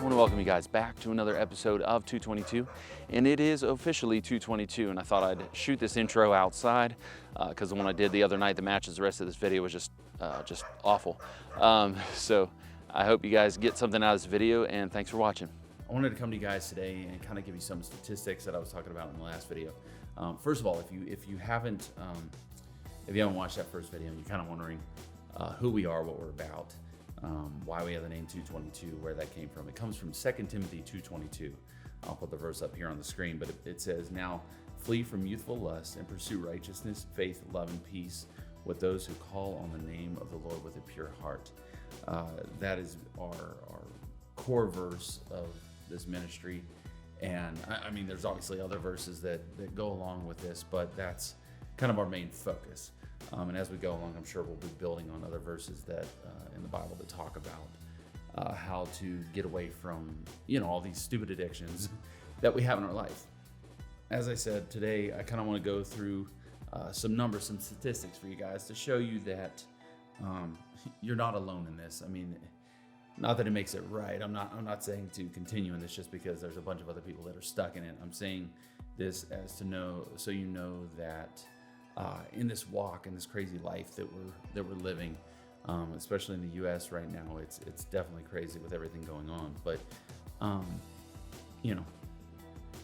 want to welcome you guys back to another episode of 222, and it is officially 222, and I thought I'd shoot this intro outside because the one I did the other night that matches the rest of this video was just awful. So I hope you guys get something out of this video, and thanks for watching. I wanted to come to you guys today and kind of give you some statistics that I was talking about in the last video. First of all, if you haven't watched that first video and you're kind of wondering who we are, what we're about, why we have the name 222, where that came from. It comes from 2 Timothy 2:22. I'll put the verse up here on the screen, but it says, "Now flee from youthful lust and pursue righteousness, faith, love, and peace with those who call on the name of the Lord with a pure heart." That is our core verse of this ministry. And I mean, there's obviously other verses that go along with this, but that's kind of our main focus. And as we go along, I'm sure we'll be building on other verses that in the Bible that talk about how to get away from, all these stupid addictions that we have in our life. As I said, today I kind of want to go through some numbers, some statistics for you guys to show you that you're not alone in this. I mean, not that it makes it right. I'm not saying to continue in this just because there's a bunch of other people that are stuck in it. I'm saying this as to know, so you know that in this walk, in this crazy life that we're living, especially in the U.S. right now, it's definitely crazy with everything going on. But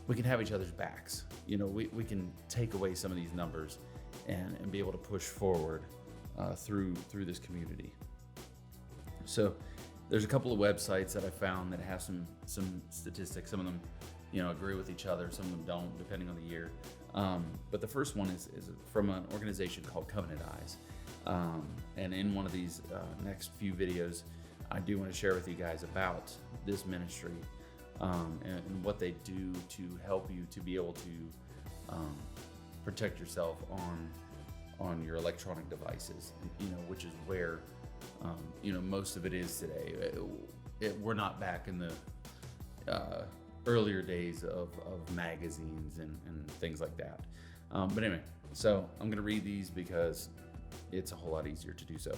we can have each other's backs. We can take away some of these numbers and be able to push forward through this community. So there's a couple of websites that I found that have some statistics. Some of them agree with each other, some of them don't, depending on the year. But the first one is from an organization called Covenant Eyes. And in one of these next few videos, I do want to share with you guys about this ministry and what they do to help you to be able to protect yourself on your electronic devices, which is where most of it is today. We're not back in the earlier days of magazines and things like that. But anyway, so I'm going to read these because it's a whole lot easier to do so.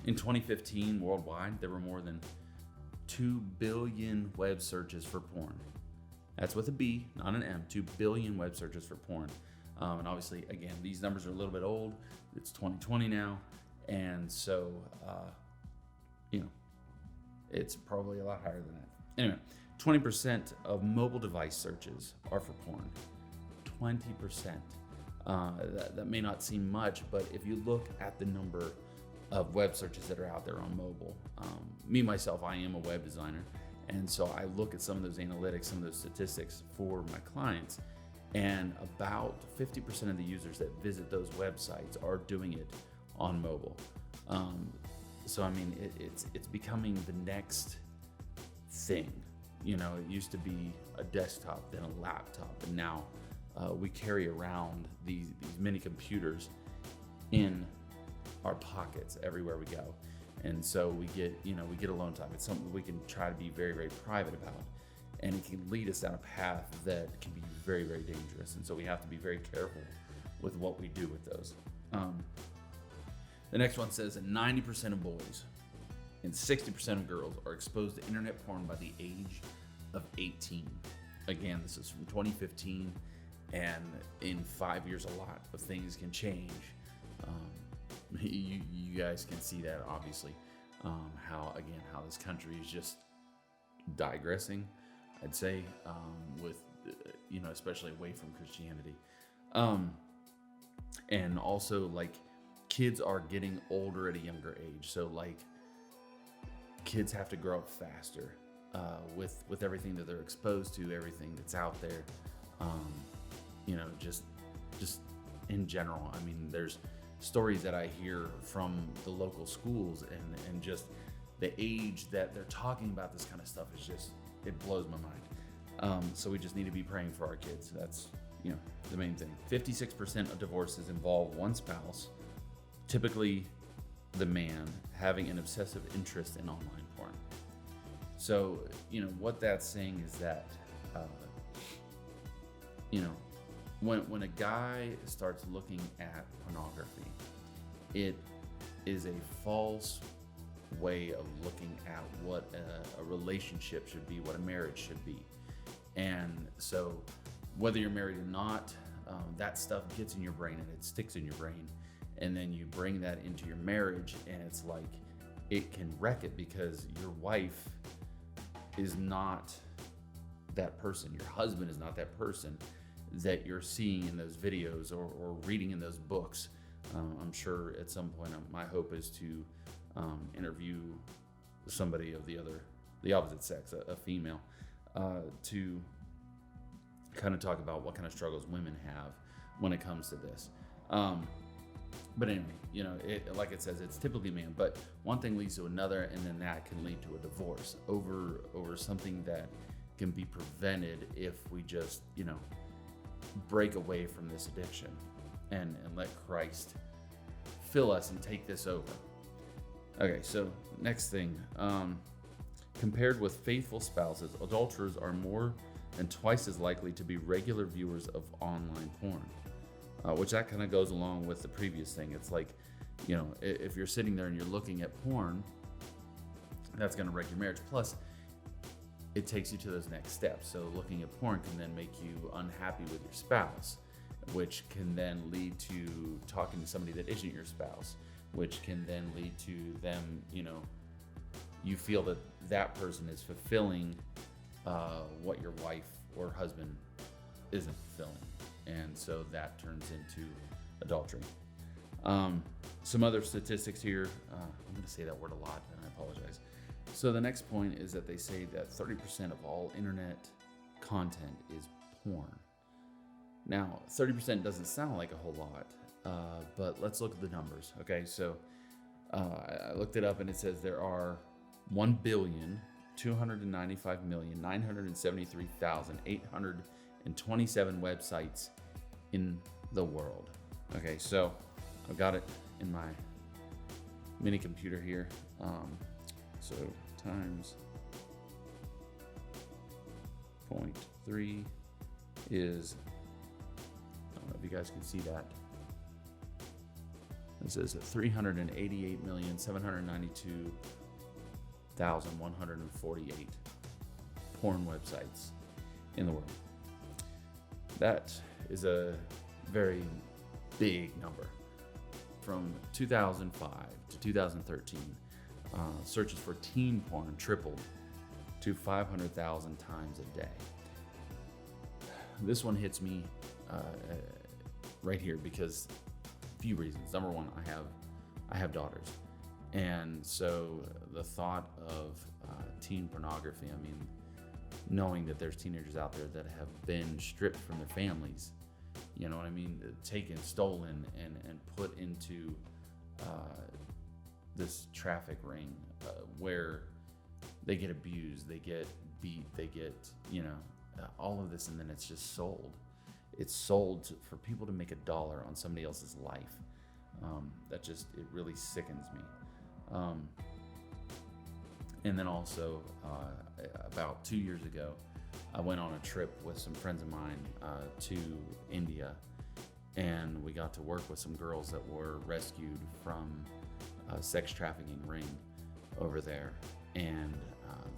In 2015, worldwide, there were more than 2 billion web searches for porn. That's with a B, not an M. 2 billion web searches for porn. And obviously, again, these numbers are a little bit old. It's 2020 now. And so, it's probably a lot higher than that. Anyway, 20% of mobile device searches are for porn. 20%. That may not seem much, but if you look at the number of web searches that are out there on mobile, myself, I am a web designer, and so I look at some of those analytics, some of those statistics for my clients, and about 50% of the users that visit those websites are doing it on mobile. So I mean, it's becoming the next thing. It used to be a desktop, then a laptop, and now we carry around these mini computers in our pockets everywhere we go. And so we get alone time. It's something we can try to be very, very private about, and it can lead us down a path that can be very, very dangerous. And so we have to be very careful with what we do with those. The next one says that 90% of boys and 60% of girls are exposed to internet porn by the age of 18. Again, this is from 2015, and in 5 years, a lot of things can change. You guys can see that, obviously, how this country is just digressing, I'd say, with, especially away from Christianity. And also, kids are getting older at a younger age. So, kids have to grow up faster with everything that they're exposed to, everything that's out there. Just in general. I mean, there's stories that I hear from the local schools and just the age that they're talking about this kind of stuff is just, it blows my mind. So we just need to be praying for our kids. That's, the main thing. 56% of divorces involve one spouse, typically the man, having an obsessive interest in online porn. So, what that's saying is that, when a guy starts looking at pornography, it is a false way of looking at what a relationship should be, what a marriage should be. And so whether you're married or not, that stuff gets in your brain and it sticks in your brain. And then you bring that into your marriage, and it's like it can wreck it, because your wife is not that person. Your husband is not that person that you're seeing in those videos or reading in those books. I'm sure at some point my hope is to interview somebody of the opposite sex, a female, to kind of talk about what kind of struggles women have when it comes to this. But anyway, like it says, it's typically man, but one thing leads to another, and then that can lead to a divorce over something that can be prevented if we just, break away from this addiction and let Christ fill us and take this over. Okay, so next thing, compared with faithful spouses, adulterers are more than twice as likely to be regular viewers of online porn. Which that kind of goes along with the previous thing. It's like, if you're sitting there and you're looking at porn, that's going to wreck your marriage. Plus, it takes you to those next steps. So looking at porn can then make you unhappy with your spouse, which can then lead to talking to somebody that isn't your spouse, which can then lead to them, you feel that that person is fulfilling what your wife or husband isn't fulfilling. And so that turns into adultery. Some other statistics here. I'm going to say that word a lot, and I apologize. So the next point is that they say that 30% of all internet content is porn. Now, 30% doesn't sound like a whole lot, but let's look at the numbers. Okay, so I looked it up, and it says there are 1,295,973,827 websites in the world. Okay, so I've got it in my mini computer here. So times 0.3 is, I don't know if you guys can see that. This is 388,792,148 porn websites in the world. That is a very big number. From 2005 to 2013, searches for teen porn tripled to 500,000 times a day. This one hits me right here because a few reasons. Number one, I have daughters, and so the thought of teen pornography, knowing that there's teenagers out there that have been stripped from their families, taken, stolen, and put into this traffic ring where they get abused, they get beat, they get, all of this, and then it's just sold. It's sold for people to make $1 on somebody else's life. It really sickens me. And then also, about 2 years ago, I went on a trip with some friends of mine to India, and we got to work with some girls that were rescued from a sex trafficking ring over there. And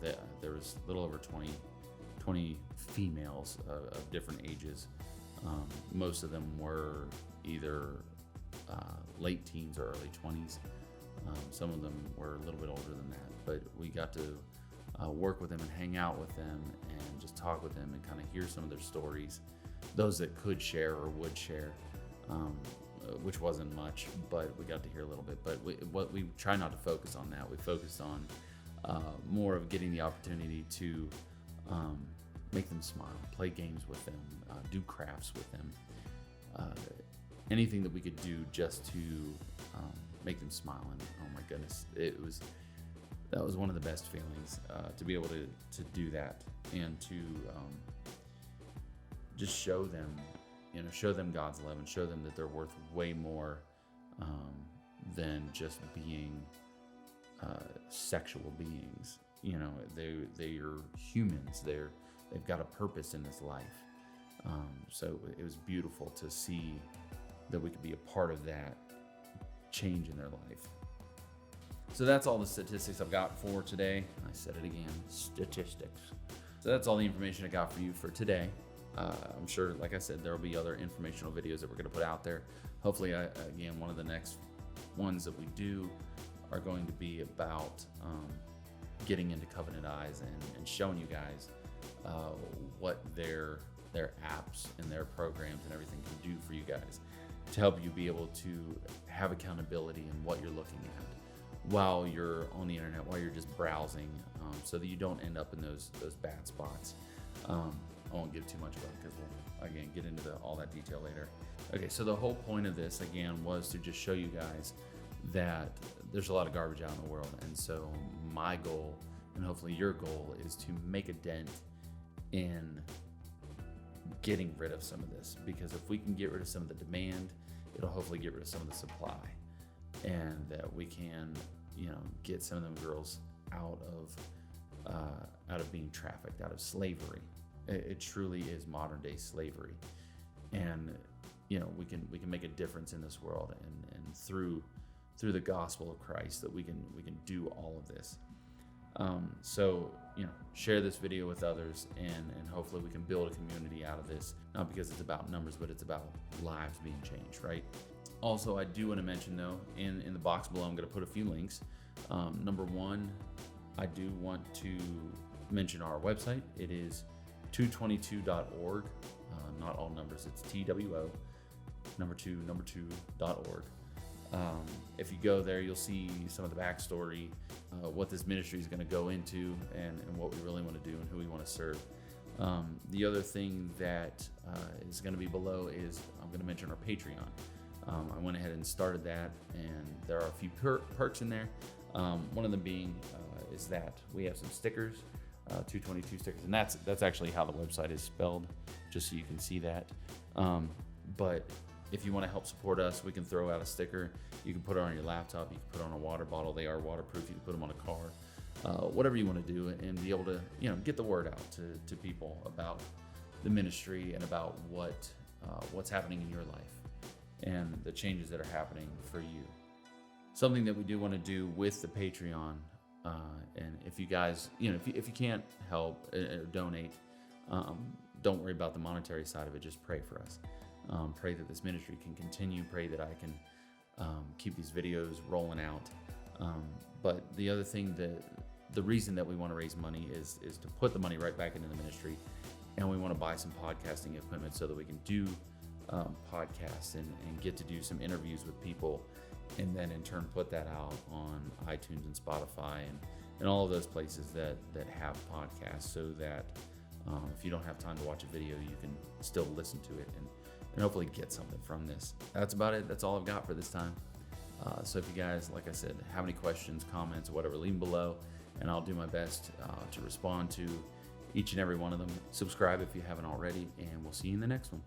there was a little over 20 females of different ages. Most of them were either late teens or early 20s. Some of them were a little bit older than that, but we got to work with them and hang out with them and just talk with them and kind of hear some of their stories, those that could share or would share, which wasn't much, but we got to hear a little bit. But we try not to focus on that. We focused on more of getting the opportunity to make them smile, play games with them, do crafts with them, anything that we could do just to make them smile. And oh my goodness, that was one of the best feelings, to be able to do that and to just show them God's love and show them that they're worth way more than just being sexual beings. They are humans. They've got a purpose in this life. So it was beautiful to see that we could be a part of that change in their life. So that's all the statistics I've got for today. I said it again, statistics. So that's all the information I got for you for today. I'm sure, like I said, there will be other informational videos that we're going to put out there. Hopefully, again, one of the next ones that we do are going to be about getting into Covenant Eyes and showing you guys what their apps and their programs and everything can do for you guys to help you be able to have accountability in what you're looking at while you're on the internet, while you're just browsing, so that you don't end up in those bad spots. I won't give too much about it because we'll, again, get into all that detail later. Okay, so the whole point of this, again, was to just show you guys that there's a lot of garbage out in the world. And so my goal, and hopefully your goal, is to make a dent in getting rid of some of this. Because if we can get rid of some of the demand, it'll hopefully get rid of some of the supply. And that we can, get some of them girls out of being trafficked, out of slavery. It truly is modern day slavery, and we can make a difference in this world, and through the gospel of Christ, that we can do all of this. So share this video with others, and hopefully we can build a community out of this. Not because it's about numbers, but it's about lives being changed, right? Also, I do want to mention though, in the box below, I'm going to put a few links. Number one, I do want to mention our website. It is 222.org, not all numbers, it's TWO, number 2.org. If you go there, you'll see some of the backstory, what this ministry is going to go into, and what we really want to do and who we want to serve. The other thing that is going to be below is I'm going to mention our Patreon. I went ahead and started that, and there are a few perks in there. One of them being is that we have some stickers. 222 stickers, and that's actually how the website is spelled, just so you can see that. But if you want to help support us, we can throw out a sticker. You can put it on your laptop, you can put it on a water bottle. They are waterproof. You can put them on a car, whatever you want to do, and be able to get the word out to people about the ministry and about what's happening in your life and the changes that are happening for you. Something that we do want to do with the Patreon. And if you guys, if you can't help or donate, don't worry about the monetary side of it. Just pray for us. Pray that this ministry can continue. Pray that I can keep these videos rolling out. But the other thing, the reason that we want to raise money is to put the money right back into the ministry, and we want to buy some podcasting equipment so that we can do podcasts and get to do some interviews with people. And then in turn put that out on iTunes and Spotify and all of those places that have podcasts, so that if you don't have time to watch a video, you can still listen to it and hopefully get something from this. That's about it. That's all I've got for this time. So if you guys, like I said, have any questions, comments, or whatever, leave them below, and I'll do my best to respond to each and every one of them. Subscribe if you haven't already, and we'll see you in the next one.